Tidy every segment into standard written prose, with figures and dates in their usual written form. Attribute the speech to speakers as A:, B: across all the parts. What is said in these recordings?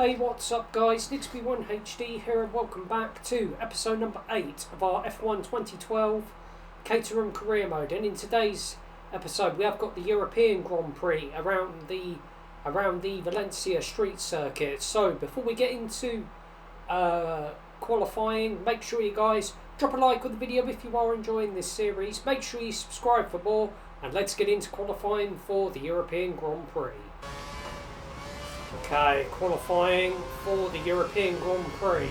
A: Hey, what's up guys, Nixby1HD here and welcome back to episode number 8 of our F1 2012 Caterham career mode. And in today's episode we have got the European Grand Prix around the Valencia street circuit. So before we get into qualifying, make sure you guys drop a like on the video if you are enjoying this series. Make sure you subscribe for more, and let's get into qualifying for the European Grand Prix. Okay, qualifying for the European Grand Prix.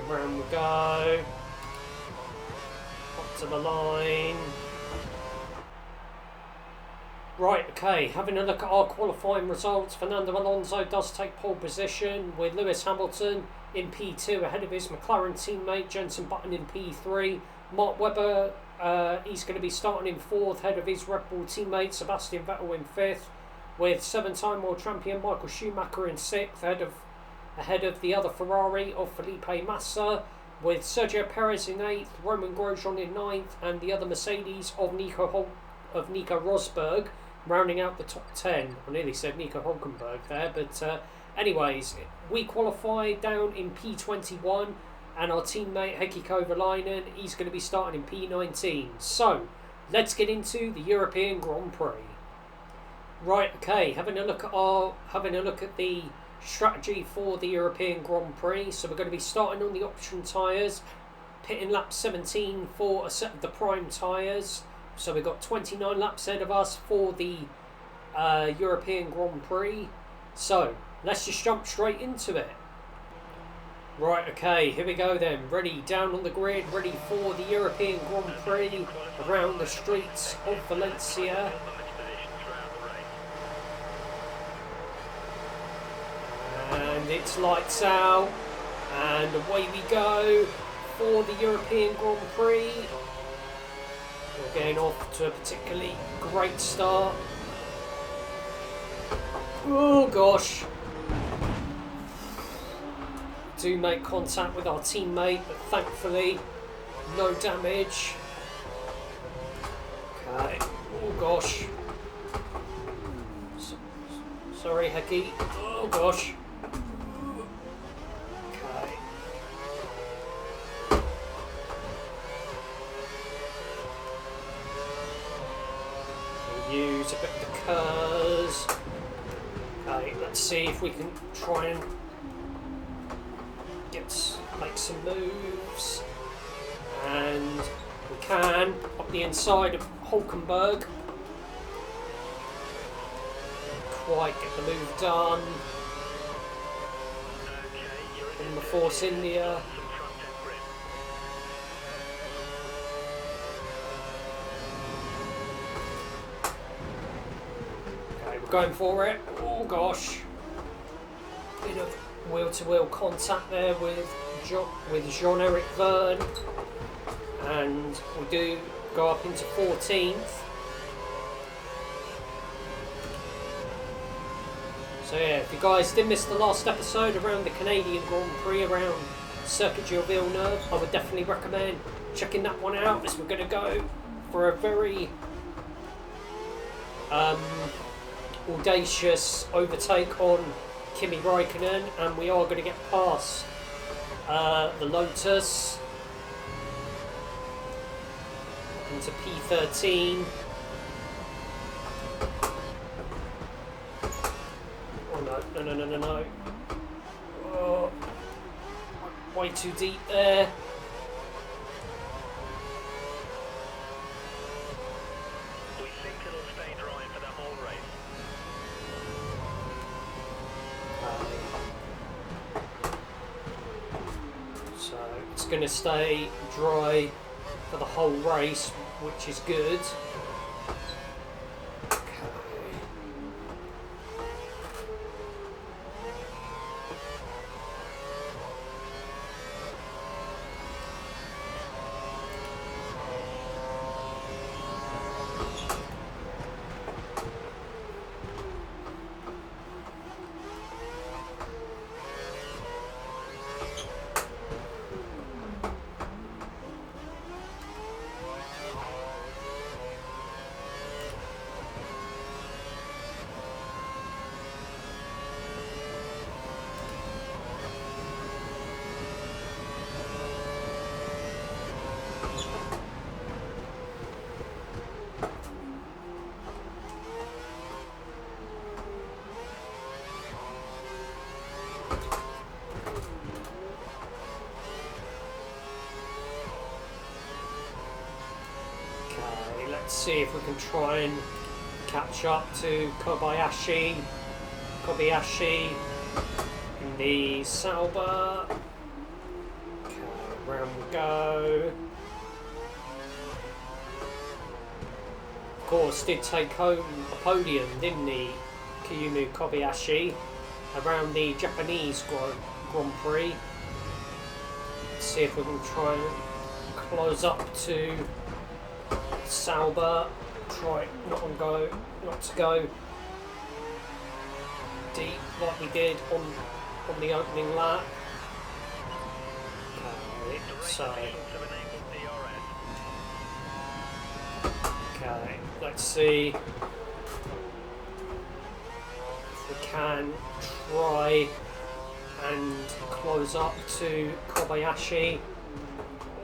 A: Round we go, up to the line. Right, okay, having a look at our qualifying results, Fernando Alonso does take pole position with Lewis Hamilton in P2 ahead of his McLaren teammate Jenson Button in P3. Mark Webber, he's going to be starting in 4th ahead of his Red Bull teammate Sebastian Vettel in 5th, with 7-time world champion Michael Schumacher in 6th ahead of the other Ferrari of Felipe Massa, with Sergio Perez in 8th, Roman Grosjean in 9th, and the other Mercedes of Nico Rosberg rounding out the top 10. I nearly said Nico Hulkenberg there, but anyways, we qualified down in P21, and our teammate Heikki Kovalainen, he's going to be starting in P19. So let's get into the European Grand Prix. Right, okay, having a look at the strategy for the European Grand Prix. So we're going to be starting on the option tyres, pitting lap 17 for a set of the prime tyres. So we've got 29 laps ahead of us for the European Grand Prix. So let's just jump straight into it. Right, okay, here we go then. Ready, down on the grid, ready for the European Grand Prix around the streets of Valencia. And it's lights out, and away we go for the European Grand Prix. We're getting off to a particularly great start. Oh gosh. We do make contact with our teammate, but thankfully no damage. Okay, oh gosh. Sorry Heikki, oh gosh. Use a bit of the curves. Okay, let's see if we can try and make some moves. And We can, up the inside of Hulkenberg. Quite get the move done. In the Force India. Okay, we're going for it. Oh gosh. Bit of wheel-to-wheel contact there with Jean-Eric Verne. And we do go up into 14th. So yeah, if you guys did miss the last episode around the Canadian Grand Prix around Circuit Gilles Villeneuve, I would definitely recommend checking that one out, as we're going to go for a very audacious overtake on Kimi Raikkonen, and we are going to get past the Lotus into P13. Oh no. Oh, way too deep there.
B: We think it'll stay dry for the whole race.
A: So it's going to stay dry for the whole race, which is good. Let's see if we can try and catch up to Kobayashi in the Sauber. Okay, round we go. Of course, did take home a podium, didn't he, Kiyumu Kobayashi, around the Japanese Grand Prix. Let's see if we can try and close up to Sauber. Try not to go deep like we did on the opening lap. Okay, let's see if we can try and close up to Kobayashi.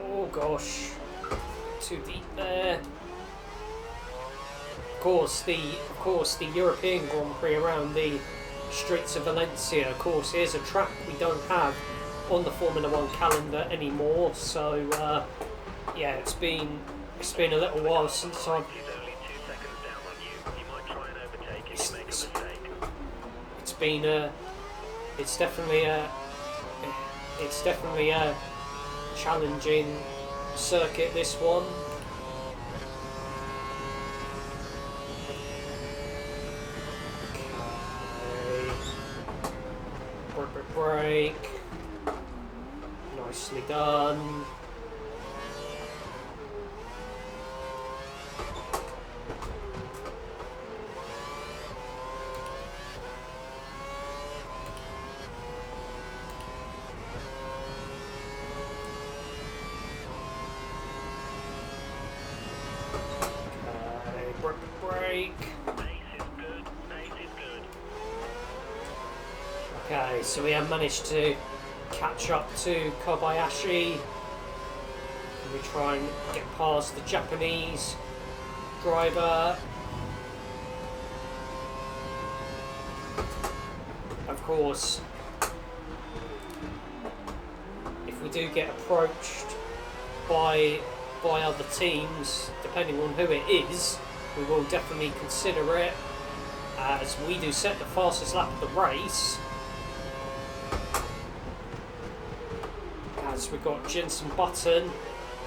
A: Oh gosh, too deep there. Of course, the European Grand Prix around the streets of Valencia, of course, is a track we don't have on the Formula One calendar anymore. So yeah, it's been a little while since I've. It's definitely a challenging circuit, this one. Break. Nicely done. Break. Okay, so we have managed to catch up to Kobayashi. We try and get past the Japanese driver. Of course, if we do get approached by by other teams, depending on who it is, we will definitely consider it, as we do set the fastest lap of the race. As we've got Jenson Button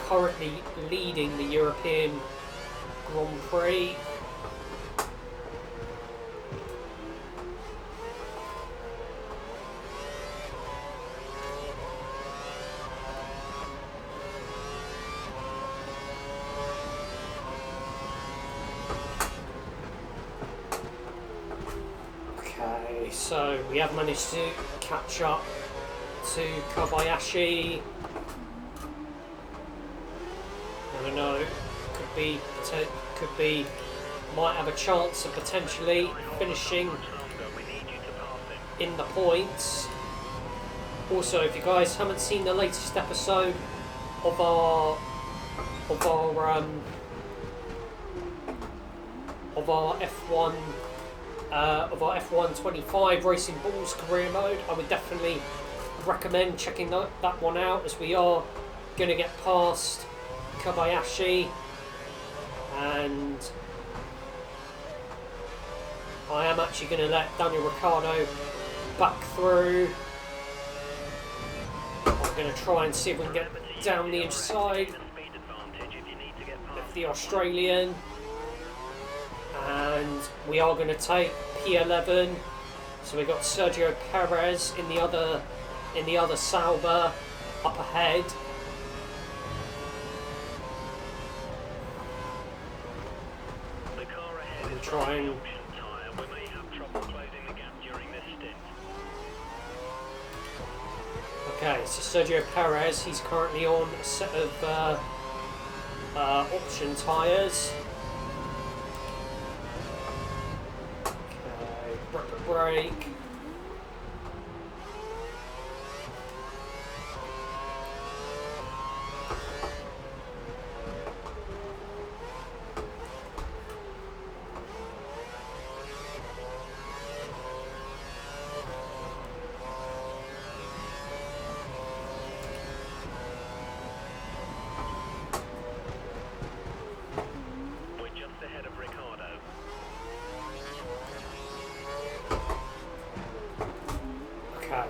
A: currently leading the European Grand Prix. Okay, so we have managed to catch up to Kobayashi. I don't know, could be, might have a chance of potentially finishing in the points. Also, if you guys haven't seen the latest episode of our F1 25 Racing Bulls career mode, I would definitely recommend checking that one out, as we are going to get past Kobayashi, and I am actually going to let Daniel Ricciardo back through. I'm going to try and see if we can get down the inside of the Australian, and we are going to take P11. So we've got Sergio Perez in the other Sauber up ahead. We'll try and okay, so Sergio Perez, he's currently on a set of option tyres. Okay, brake.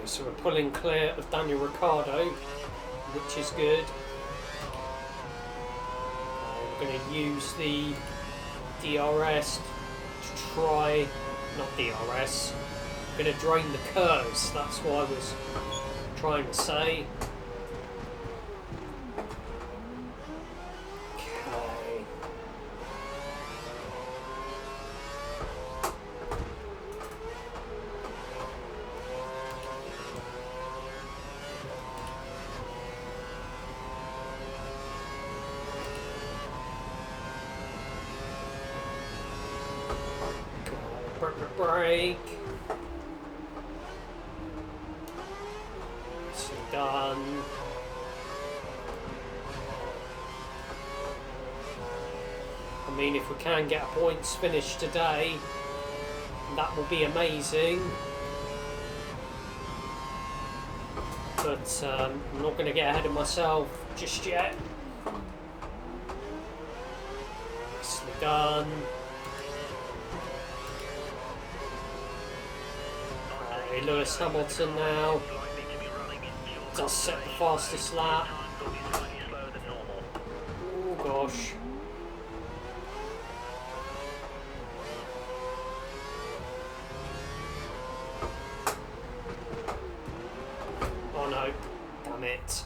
A: So we're pulling clear of Daniel Ricciardo, which is good. We're going to use the DRS to try, not DRS, we're going to drain the curves, that's what I was trying to say. Okay. Break. Nicely done. I mean, if we can get a points finish today, that will be amazing. But I'm not going to get ahead of myself just yet. Nicely done. Lewis Hamilton now does set the fastest lap. Oh gosh. Oh no, damn it.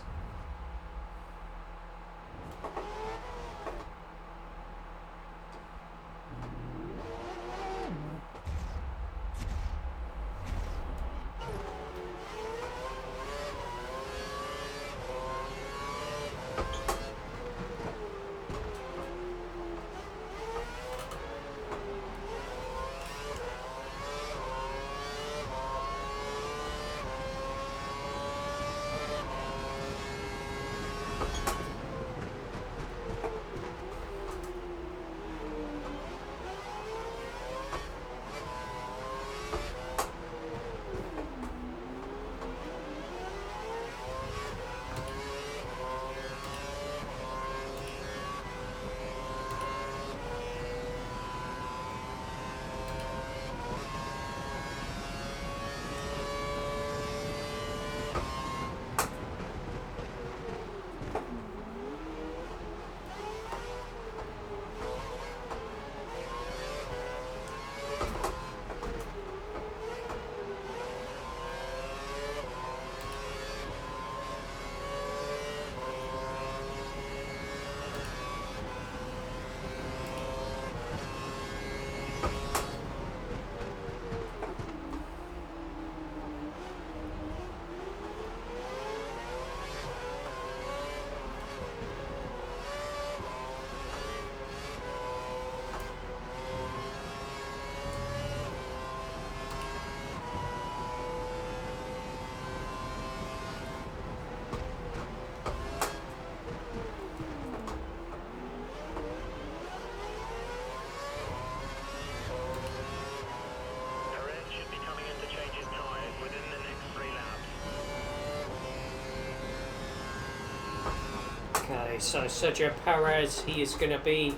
A: Okay, so Sergio Perez, he is going to be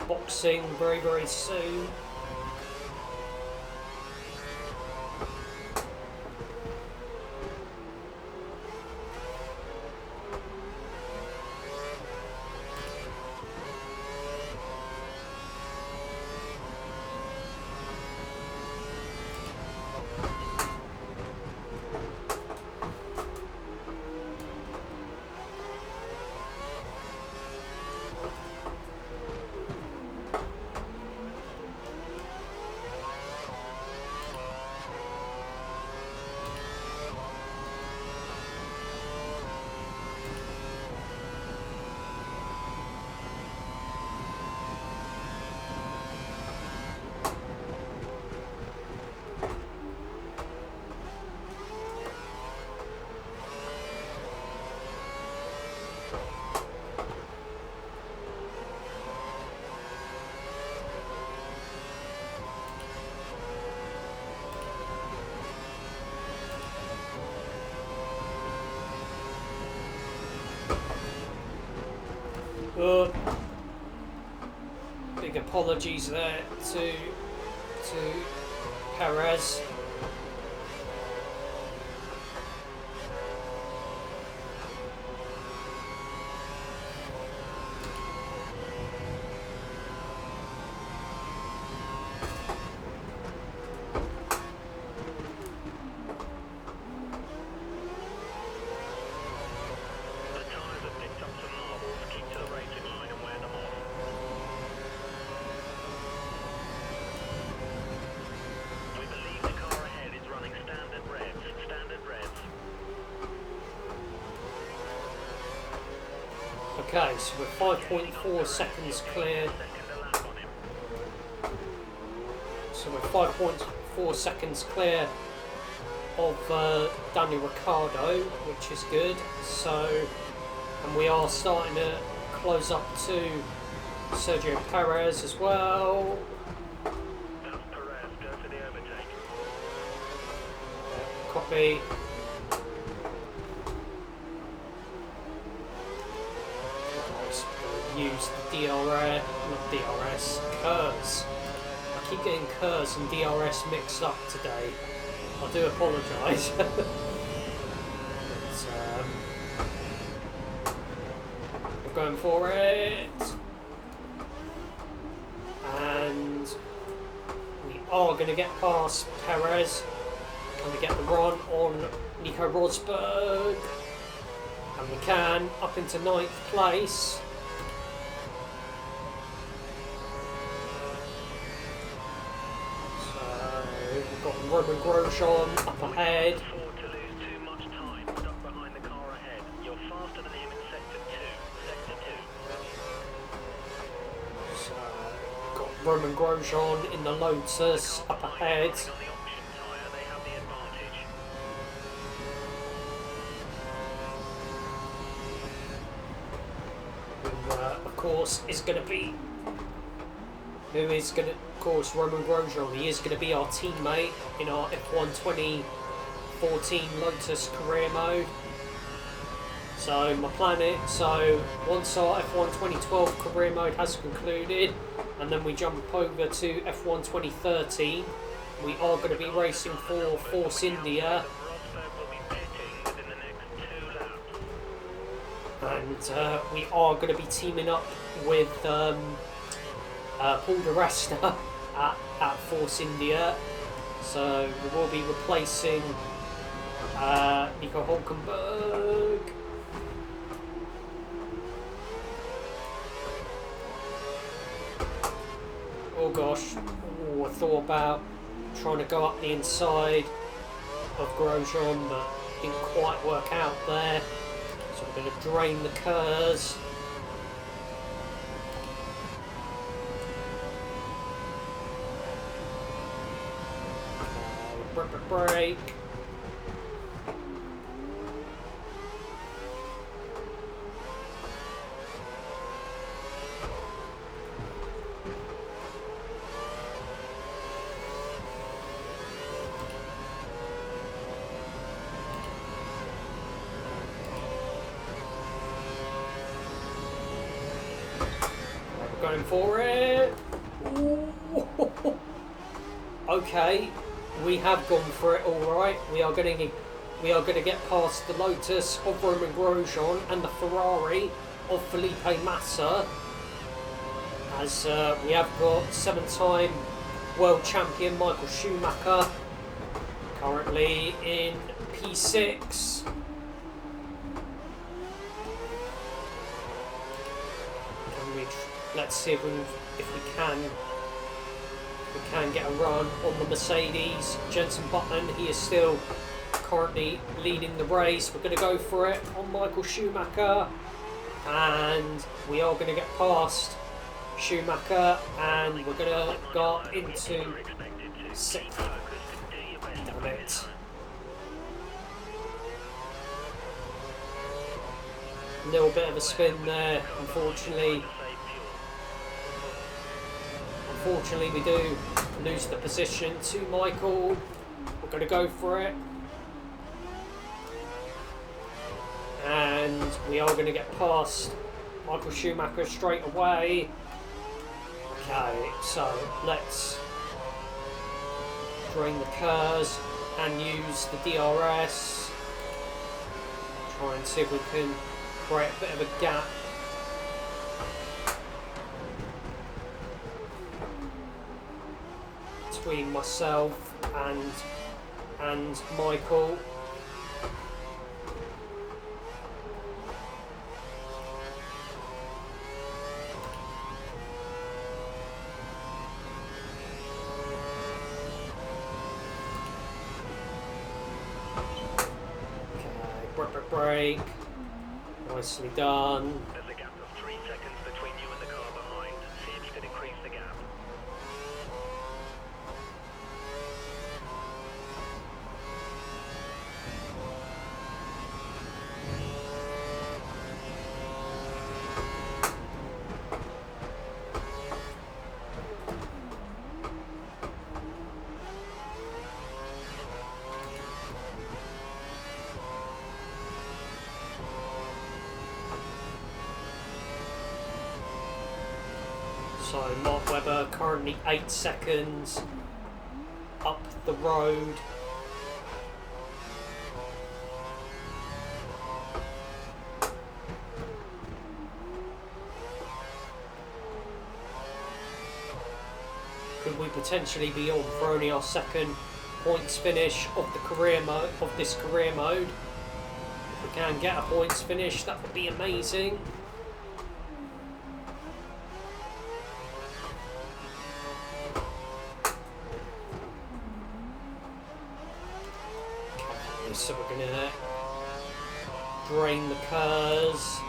A: boxing very, very soon. Big apologies there to Perez. Okay, so we're 5.4 seconds clear. So we're 5.4 seconds clear of Daniel Ricciardo, which is good. So, and we are starting to close up to Sergio Perez as well.
B: That's Perez, go for the overtake.
A: Copy. Use the not DRS, KERS. I keep getting KERS and DRS mixed up today. I do apologise. We're going for it. And we are going to get past Perez. Can we get the run on Nico Rosberg? And we can, up into 9th place. We've got Roman Grosjean up ahead.
B: To lose too much time, stuck behind the car ahead. You're faster than him in sector 2.
A: So, got Roman Grosjean in the Lotus up ahead.
B: On the option tyre, they have the advantage.
A: Who, of course, is going to be. Of course, Roman Grosjean. He is going to be our teammate in our F1 2014 Lotus career mode. So my plan is, so once our F1 2012 career mode has concluded, and then we jump over to F1 2013, we are going to be racing for Force India.
B: Rosberg will be pitting within the next 2 laps.
A: And we are going to be teaming up with Paul Di Resta at Force India. So we will be replacing Nico Hülkenberg. Oh gosh, I thought about trying to go up the inside of Grosjean, but didn't quite work out there. So we're going to drain the KERS. Break. We're going for it. Ooh. Okay, we have gone for it all right. We are going to get past the Lotus of Roman Grosjean and the Ferrari of Felipe Massa, as we have got 7-time world champion Michael Schumacher currently in P6. Let's see if we can get a run on the Mercedes. Jenson Button, he is still currently leading the race. We're going to go for it on Michael Schumacher, and we are going to get past Schumacher, and we're going to go into 6th. Damn it. A little bit of a spin there, unfortunately. Unfortunately, we do lose the position to Michael. We're going to go for it. And we are going to get past Michael Schumacher straight away. Okay, so let's drain the curves and use the DRS. Try and see if we can create a bit of a gap. Between myself and Michael. Okay, brake. Nicely done.
B: There's a gap of 3 seconds between you and the car behind. See if you can increase the gap.
A: So Mark Webber currently 8 seconds up the road. Could we potentially be on for only our 2nd points finish of the career mode, of this career mode? If we can get a points finish, that would be amazing. So we're going to drain the curves.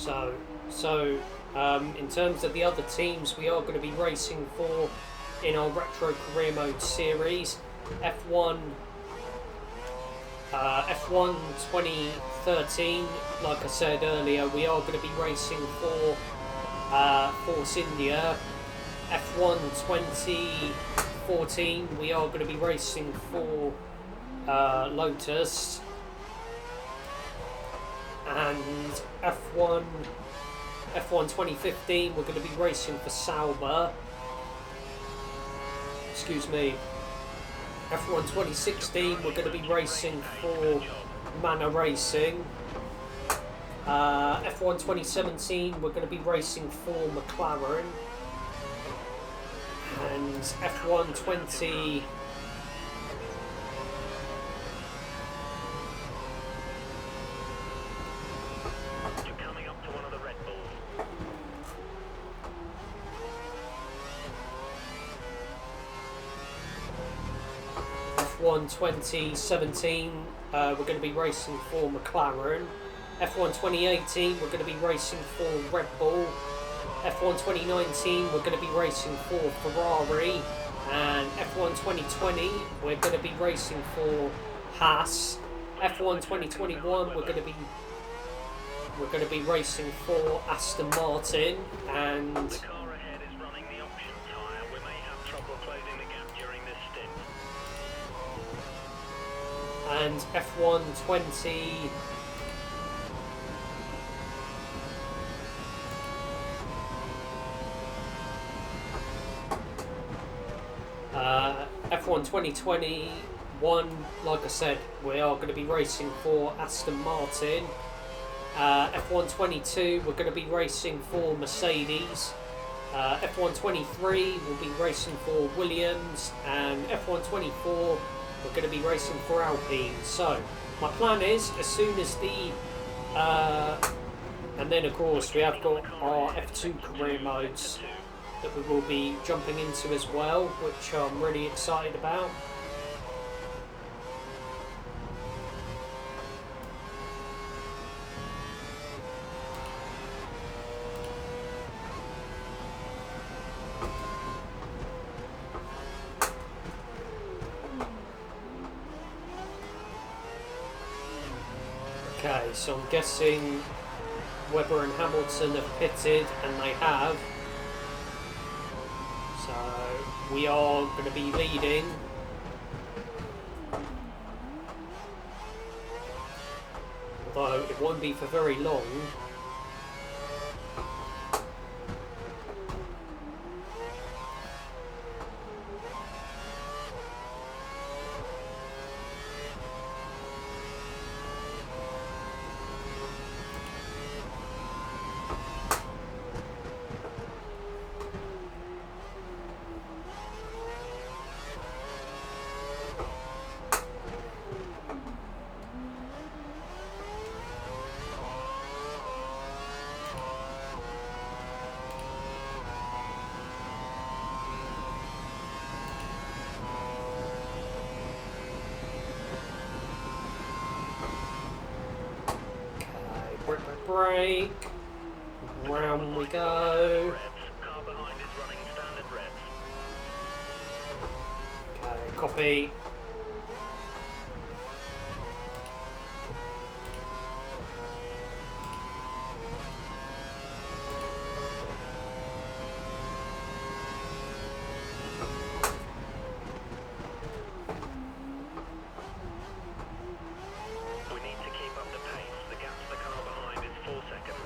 A: In terms of the other teams we are going to be racing for in our Retro Career Mode series, F1 2013, like I said earlier, we are going to be racing for Force India. F1 2014, we are going to be racing for Lotus. And F1 2015, we're going to be racing for Sauber. Excuse me. F1 2016, we're going to be racing for Manor Racing. F1 2017, we're going to be racing for McLaren. And F1 20... F1 2017, we're going to be racing for McLaren. F1 2018, we're going to be racing for Red Bull. F1 2019, we're going to be racing for Ferrari. And F1 2020, we're going to be racing for Haas. F1 2021, we're going to be racing for Aston Martin. And
B: The car ahead is running the option tyre. We may have trouble closing the gap during this stint.
A: and F1 20... F1 2021, like I said, we are going to be racing for Aston Martin. F1 22, we're going to be racing for Mercedes. F1 23, we'll be racing for Williams. And F1 24, we're going to be racing for Alpine. So, my plan is, as soon as the... and then, of course, we have got our F2 career modes that we will be jumping into as well, which I'm really excited about. Okay, so I'm guessing Webber and Hamilton have pitted, and they have. So we are going to be leading. Although it won't be for very long. Break. Round we go.
B: Car behind is running standard revs.
A: Okay, copy.
B: We need to keep up the pace. The gap to the car behind is 4 seconds.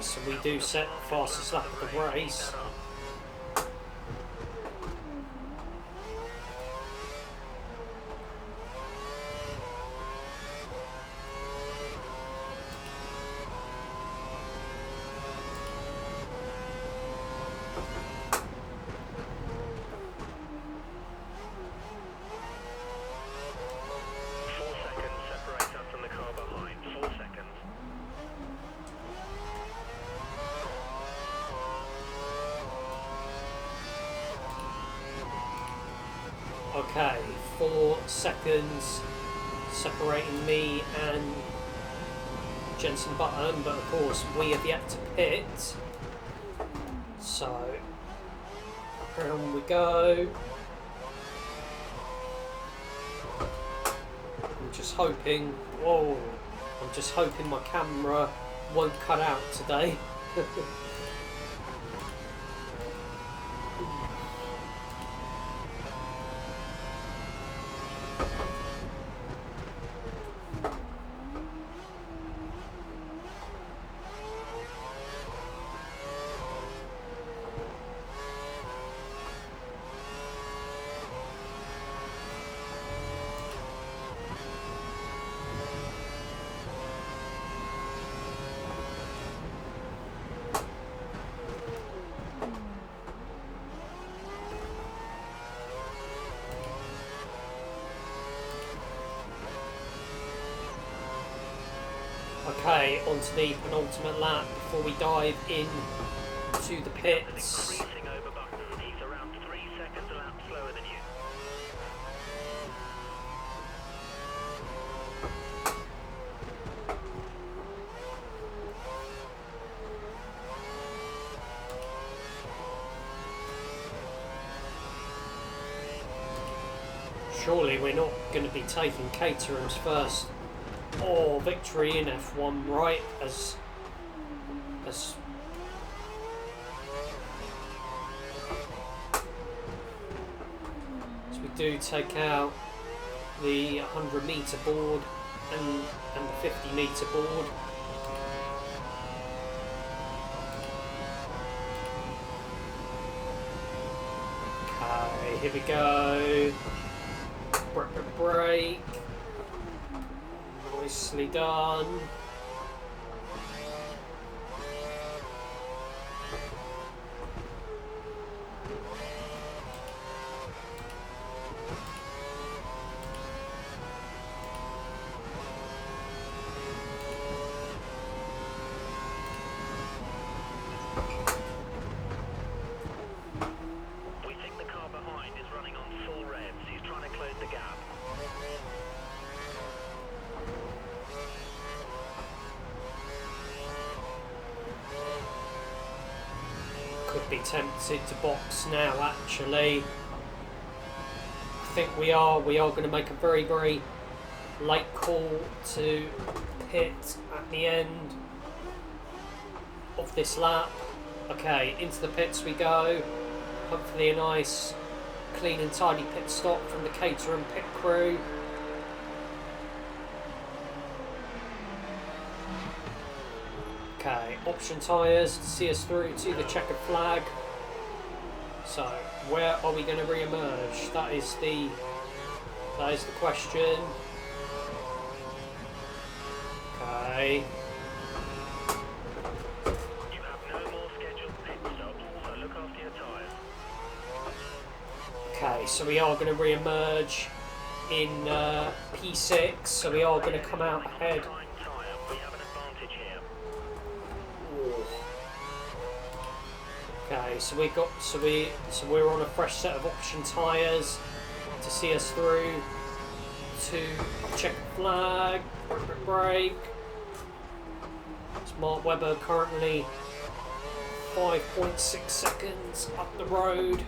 A: So we do set the fastest lap of the race. seconds separating me and Jenson Button, but of course we have yet to pit. So on we go. I'm just hoping my camera won't cut out today. Okay, onto the penultimate lap before we dive in to the pits.
B: Increasing over Button. He's around 3 seconds a lap slower than you.
A: Surely we're not going to be taking Caterham's first victory in F1, right? As we do take out the 100-meter board and the 50-meter board. Okay, here we go. Break. Nicely done.
B: We think the car behind is running on full revs. He's trying to close the gap.
A: Could be tempted to box now, actually. I think we are going to make a very, very late call to pit at the end of this lap. Okay, into the pits we go. Hopefully a nice, clean and tidy pit stop from the Caterham pit crew. Okay, option tyres to see us through to the checkered flag. So, where are we going to re-emerge? That is the question. Okay.
B: You have no more scheduled pit stops, so look after your tyres.
A: Okay, so we are going to re-emerge in P6. So we are going to come out ahead.
B: We have an advantage here.
A: Okay, so we're on a fresh set of option tyres to see us through to check flag, brake. Mark Webber currently 5.6 seconds up the road.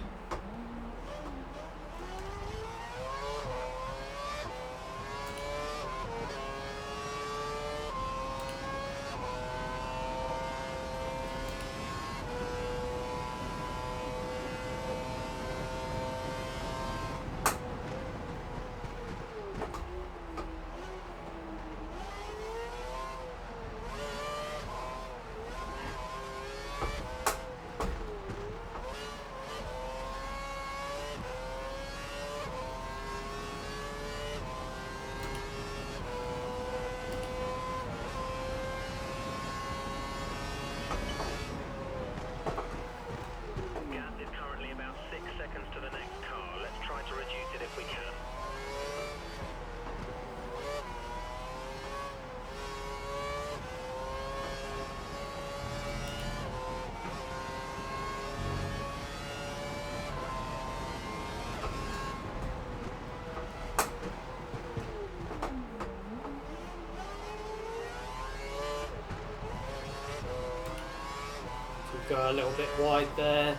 A: go a little bit wide there.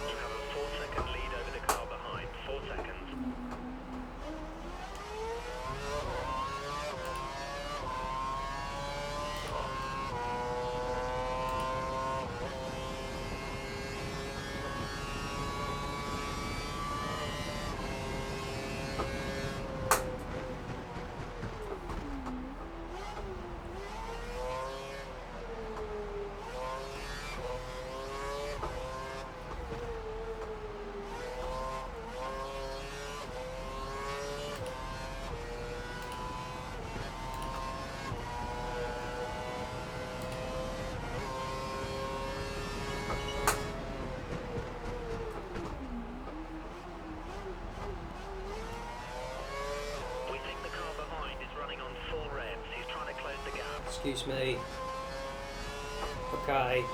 B: You have a 4-second lead over the car behind. 4 seconds. We think the car behind is running on full revs. He's trying to close the gap.
A: Excuse me. Okay.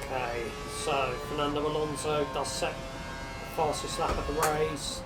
A: Okay, so Fernando Alonso does set the fastest lap of the race.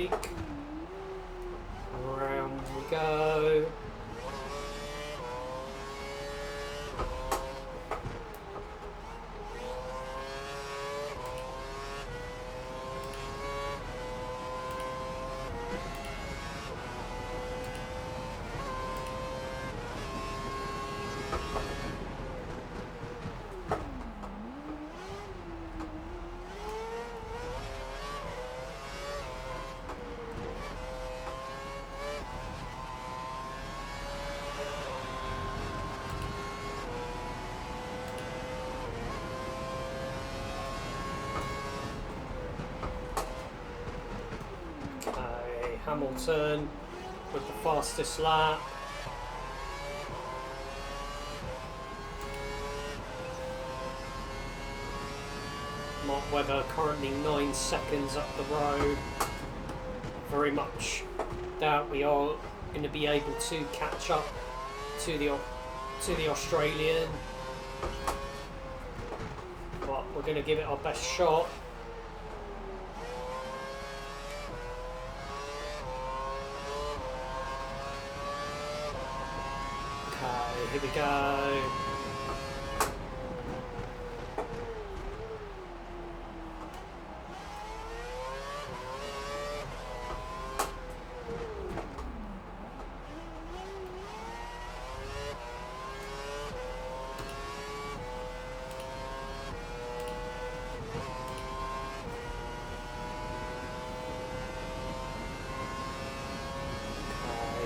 A: brake. Around we go. Hamilton with the fastest lap. Mark Webber currently 9 seconds up the road. Very much doubt we are going to be able to catch up to the Australian, but we're going to give it our best shot. Here we go.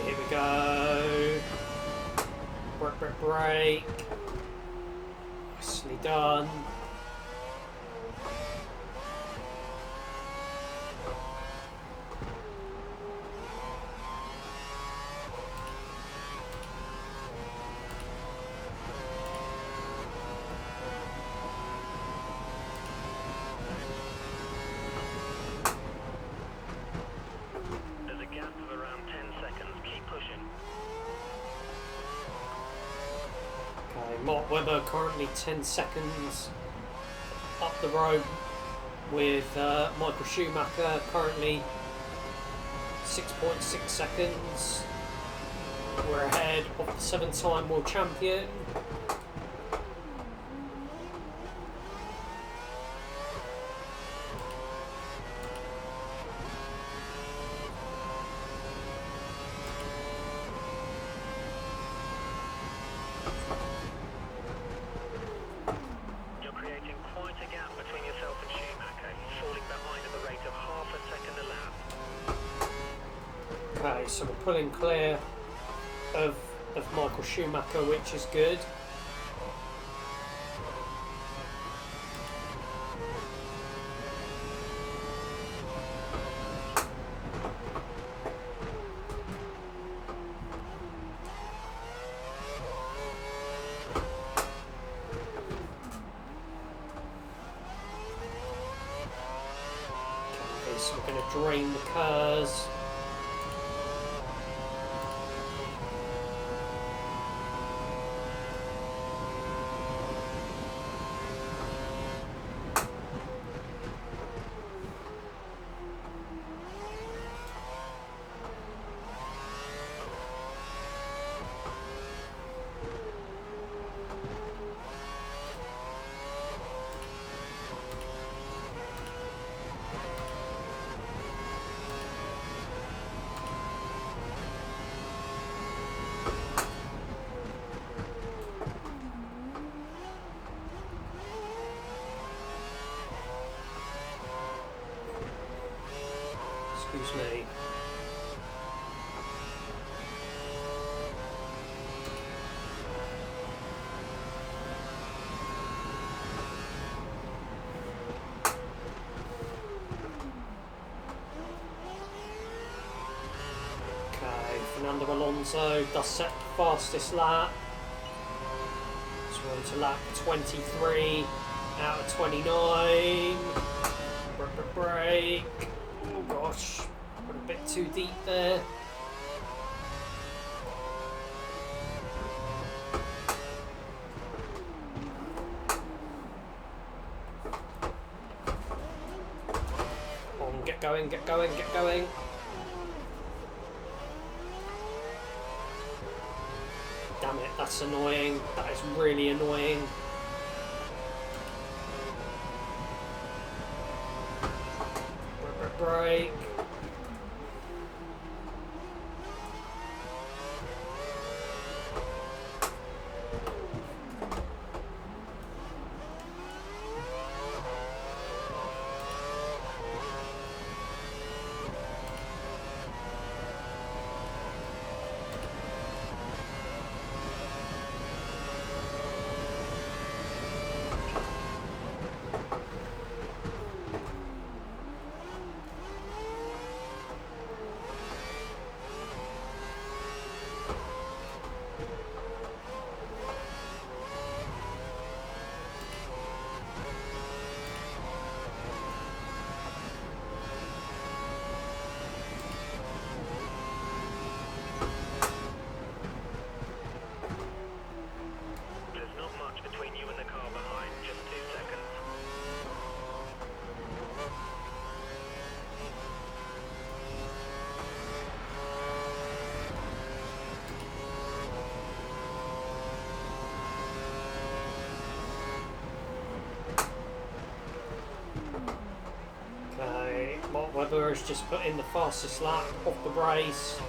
A: Here we go. Brake. Nicely done.
B: There's a gap of around 10 seconds. Keep pushing.
A: Okay, Mark Webber currently 10 seconds up the road with Michael Schumacher currently 6.6 seconds. We're ahead of the 7-time world champion. Okay, so we're pulling clear of Michael Schumacher, which is good. Okay, so we're going to drain the curves. Excuse me. Okay, Fernando Alonso does set the fastest lap. So we're on to lap 23 out of 29. Brake. Oh gosh, got a bit too deep there. On, get going, get going, get going. Damn it, that's annoying. That is really annoying. Break.
B: There's not much between you and the car behind, just 2 seconds.
A: Okay, Mark Webber has just put in the fastest lap off the brace.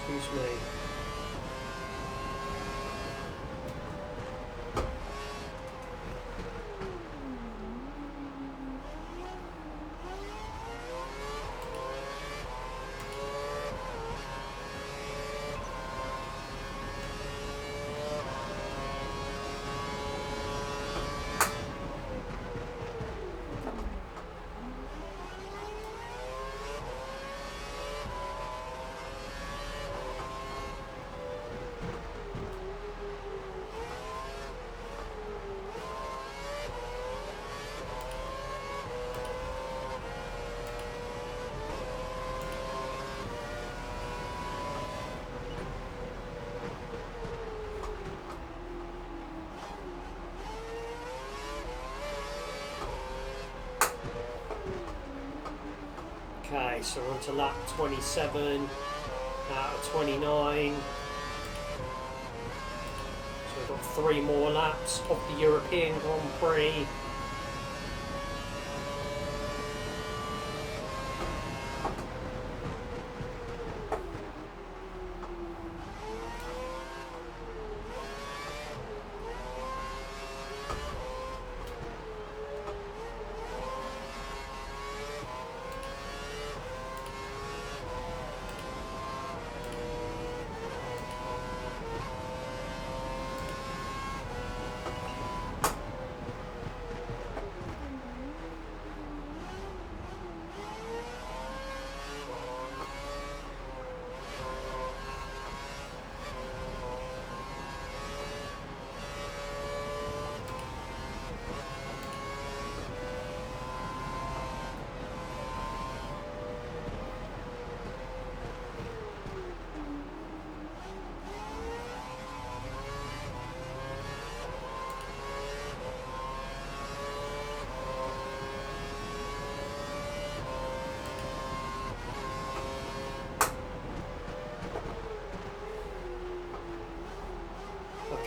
A: Excuse me. Okay, so we're on to lap 27 out of 29. So we've got 3 more laps of the European Grand Prix.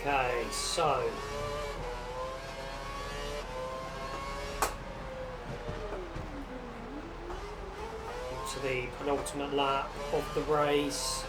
A: Okay, so to the penultimate lap of the race.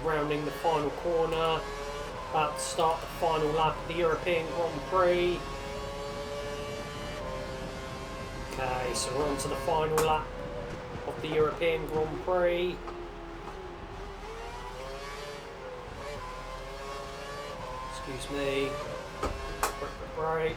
A: Rounding the final corner, about to start the final lap of the European Grand Prix. Okay, so we're on to the final lap of the European Grand Prix. Excuse me. Break.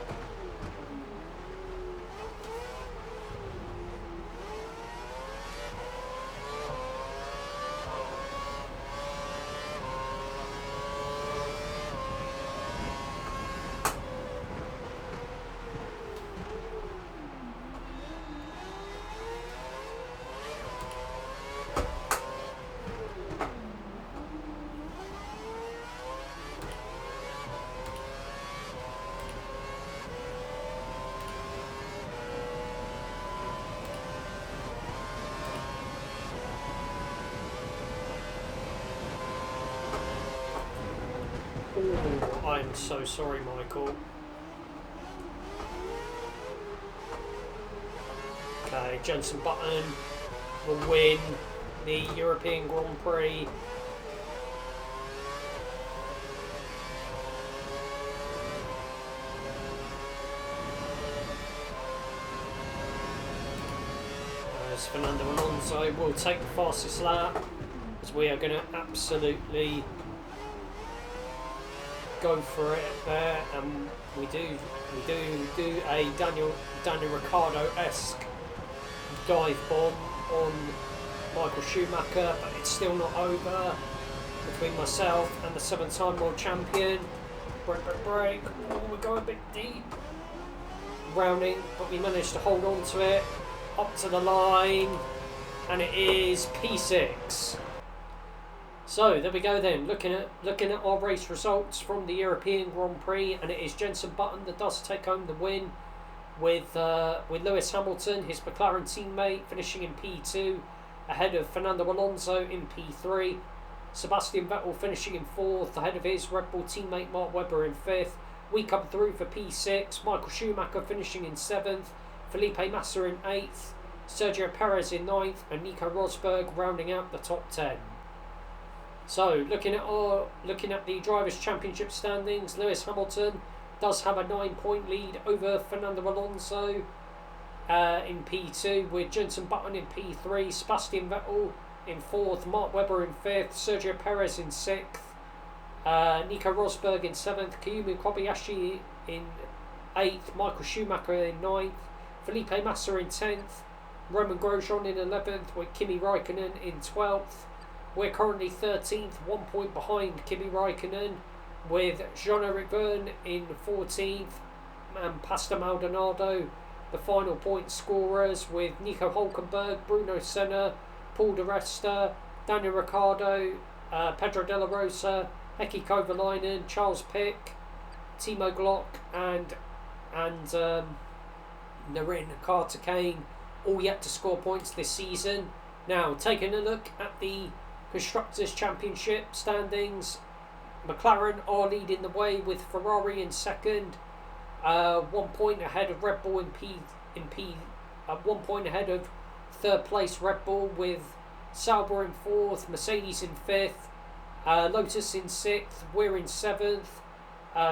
A: Oh, I'm so sorry, Michael. Okay, Jenson Button will win the European Grand Prix. As Fernando Alonso will take the fastest lap, as we are going to absolutely go for it there, and we do a Daniel Ricciardo-esque dive bomb on Michael Schumacher, but it's still not over between myself and the 7-time world champion. Break. Oh, we're going a bit deep. Rounding, but we managed to hold on to it. Up to the line, and it is P6. So there we go then, looking at our race results from the European Grand Prix, and it is Jenson Button that does take home the win, with Lewis Hamilton, his McLaren teammate, finishing in P2 ahead of Fernando Alonso in P3. Sebastian Vettel finishing in 4th ahead of his Red Bull teammate Mark Webber in 5th. We come through for P6, Michael Schumacher finishing in 7th, Felipe Massa in 8th, Sergio Perez in 9th, and Nico Rosberg rounding out the top 10. So, looking at the Drivers' Championship standings, Lewis Hamilton does have a 9-point lead over Fernando Alonso in P2, with Jenson Button in P3, Sebastian Vettel in 4th, Mark Webber in 5th, Sergio Perez in 6th, Nico Rosberg in 7th, Kayumi Kobayashi in 8th, Michael Schumacher in 9th, Felipe Massa in 10th, Roman Grosjean in 11th, with Kimi Raikkonen in 12th. We're currently 13th, 1 point behind Kimi Raikkonen, with Jean-Eric Vergne in 14th and Pastor Maldonado, the final point scorers, with Nico Hulkenberg, Bruno Senna, Paul di Resta, Daniel Ricciardo, Pedro Della Rosa, Heikki Kovalainen, Charles Pic, Timo Glock, and Narin Carter Kane, all yet to score points this season. Now, taking a look at the Constructors' Championship standings, McLaren are leading the way with Ferrari in 2nd, 1 point ahead of Red Bull in P, 1 point ahead of 3rd place Red Bull, with Sauber in 4th, Mercedes in 5th, Lotus in 6th, we're in 7th,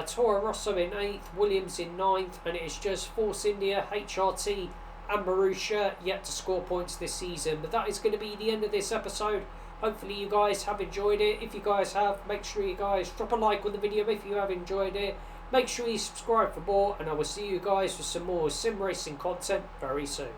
A: Toro Rosso in 8th, Williams in 9th, and it is just Force India, HRT and Marussia yet to score points this season. But that is going to be the end of this episode. Hopefully you guys have enjoyed it. If you guys have, make sure you guys drop a like on the video if you have enjoyed it. Make sure you subscribe for more, and I will see you guys with some more sim racing content very soon.